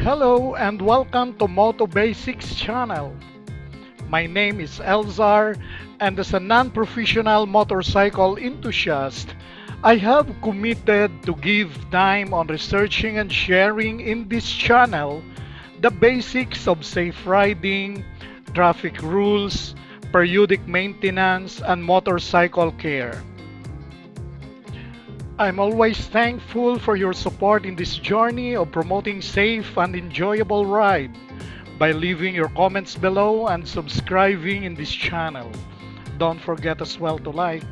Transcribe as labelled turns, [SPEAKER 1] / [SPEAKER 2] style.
[SPEAKER 1] Hello and welcome to Moto Basics channel. My name is Elzar, and as a non-professional motorcycle enthusiast, I have committed to give time on researching and sharing in this channel the basics of safe riding, traffic rules, periodic maintenance, and motorcycle care. I'm always thankful for your support in this journey of promoting safe and enjoyable ride by leaving your comments below and subscribing in this channel. Don't forget as well to like.